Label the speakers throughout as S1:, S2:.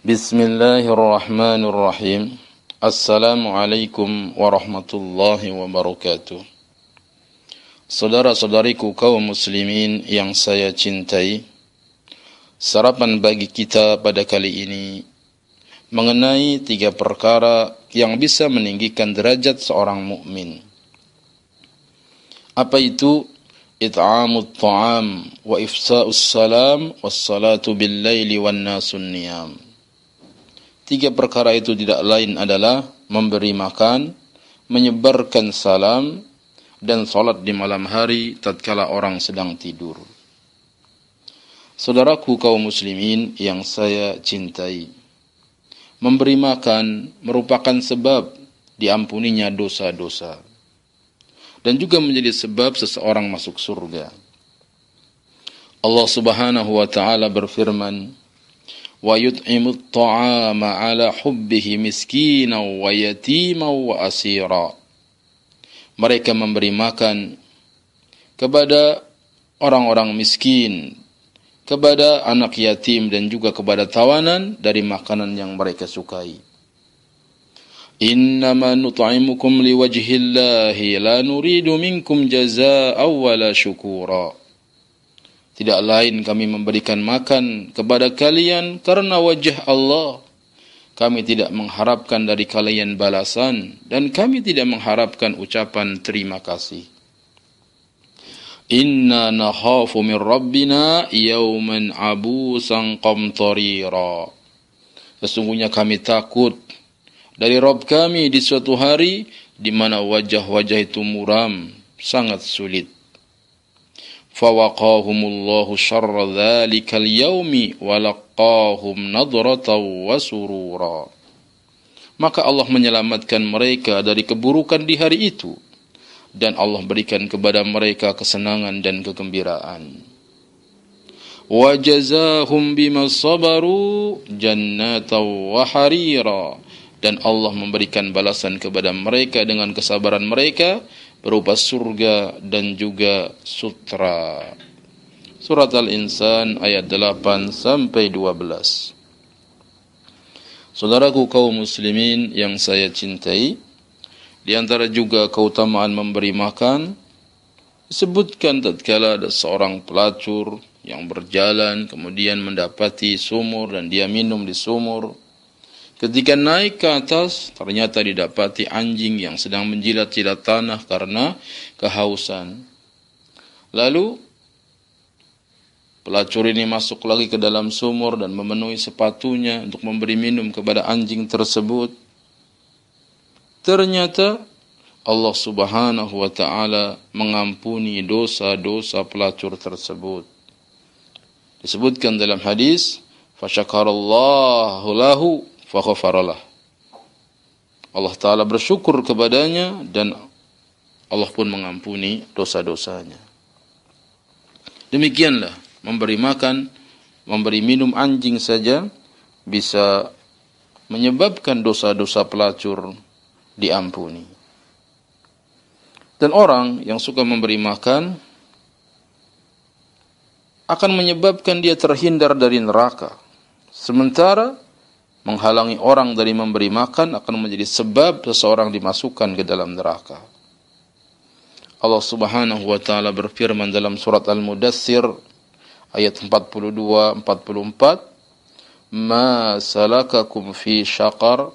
S1: Bismillahirrahmanirrahim. Assalamualaikum warahmatullahi wabarakatuh. Saudara-saudariku kaum muslimin yang saya cintai, sarapan bagi kita pada kali ini mengenai 3 perkara yang bisa meninggikan derajat seorang mukmin. Apa itu? It'amut ta'am wa ifsa'us salam wassalatu bil laili wan nasun niyam. 3 perkara itu tidak lain adalah memberi makan, menyebarkan salam, dan salat di malam hari tatkala orang sedang tidur. Saudaraku kaum muslimin yang saya cintai, memberi makan merupakan sebab diampuninya dosa-dosa dan juga menjadi sebab seseorang masuk surga. Allah Subhanahu wa taala berfirman, wa yut'imut ta'ama 'ala hubbihi miskinan wa yatiman wa asira. Mereka memberi makan kepada orang-orang miskin, kepada anak yatim dan juga kepada tawanan dari makanan yang mereka sukai. Innama nut'imukum liwajhillahi la nuridu minkum jazaa'an wala syukura. Tidak lain kami memberikan makan kepada kalian karena wajah Allah. Kami tidak mengharapkan dari kalian balasan dan kami tidak mengharapkan ucapan terima kasih. Inna nakhafu min rabbina yawman abusan qamtarira. Sesungguhnya kami takut dari Rabb kami di suatu hari di mana wajah-wajah itu muram, sangat sulit. Fawaqahumullahu syarra dzalikal yaumi wa laqahum nadratan wa surura. Maka Allah menyelamatkan mereka dari keburukan di hari itu dan Allah berikan kepada mereka kesenangan dan kegembiraan. Wa jazahum bima sabaru jannatan wa harira. Dan Allah memberikan balasan kepada mereka dengan kesabaran mereka berupa surga dan juga sutra. Surat Al-Insan ayat 8 sampai 12. Saudaraku kaum muslimin yang saya cintai, di antara juga keutamaan memberi makan disebutkan tatkala ada seorang pelacur yang berjalan kemudian mendapati sumur dan dia minum di sumur. Ketika naik ke atas, ternyata didapati anjing yang sedang menjilat-jilat tanah karena kehausan. Lalu, pelacur ini masuk lagi ke dalam sumur dan memenuhi sepatunya untuk memberi minum kepada anjing tersebut. Ternyata, Allah Subhanahu wa ta'ala mengampuni dosa-dosa pelacur tersebut. Disebutkan dalam hadis, fasyakarallahu lahu faghfaralah. Allah Ta'ala bersyukur kepadanya dan Allah pun mengampuni dosa-dosanya. Demikianlah memberi makan, memberi minum anjing saja bisa menyebabkan dosa-dosa pelacur diampuni. Dan orang yang suka memberi makan akan menyebabkan dia terhindar dari neraka. Sementara menghalangi orang dari memberi makan akan menjadi sebab seseorang dimasukkan ke dalam neraka. Allah Subhanahu wa taala berfirman dalam surat Al-Mudaththir ayat 42-44, "Ma salakakum fi syaqar?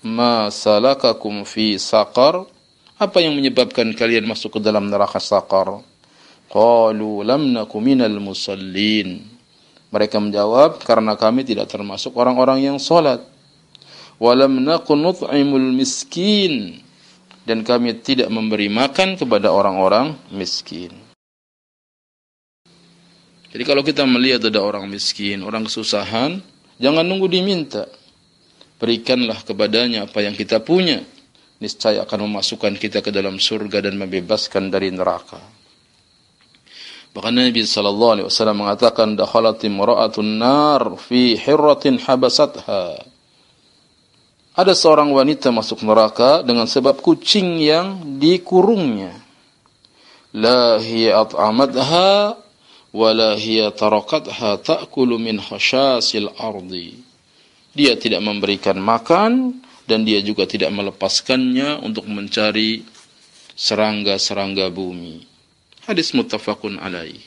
S1: Ma salakakum fi saqar?" Apa yang menyebabkan kalian masuk ke dalam neraka Saqar? Qalu lam naku minal musallin. Mereka menjawab, karena kami tidak termasuk orang-orang yang salat. Walam nakun nut'imul miskin. Dan kami tidak memberi makan kepada orang-orang miskin. Jadi kalau kita melihat ada orang miskin, orang kesusahan, jangan nunggu diminta. Berikanlah kepadanya apa yang kita punya. Niscaya akan memasukkan kita ke dalam surga dan membebaskan dari neraka. Bahkan Nabi SAW mengatakan, dakhalat imra'atun nar fi hirratin habasatha. Ada seorang wanita masuk neraka dengan sebab kucing yang dikurungnya. La hiya at'amatha wa la hiya tarakatha ta'kulu min khashasil ardi. dia tidak memberikan makan, dan dia juga tidak melepaskannya untuk mencari serangga-serangga bumi. Hadis muttafaqun alaih.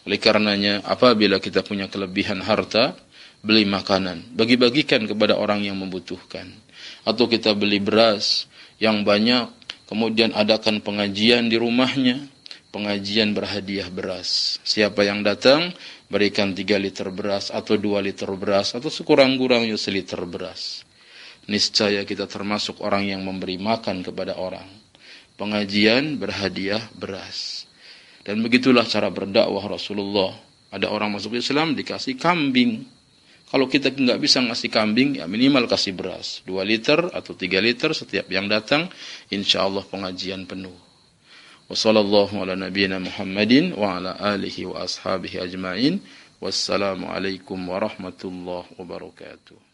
S1: Oleh karenanya, apabila kita punya kelebihan harta, beli makanan, bagi-bagikan kepada orang yang membutuhkan. Atau kita beli beras yang banyak, kemudian adakan pengajian di rumahnya, pengajian berhadiah beras. Siapa yang datang, berikan 3 liter beras, atau 2 liter beras, atau sekurang-kurangnya seliter beras. Niscaya kita termasuk orang yang memberi makan kepada orang. Pengajian berhadiah beras. Dan begitulah cara berdakwah Rasulullah. Ada orang masuk Islam dikasih kambing. Kalau kita nggak bisa ngasih kambing, ya minimal kasih beras. 2 liter atau 3 liter setiap yang datang, insya Allah pengajian penuh. Wassallallahu ala nabiyyina Muhammadin wa ala alihi wa ashabihi ajma'in. Wassalamualaikum warahmatullahi wabarakatuh.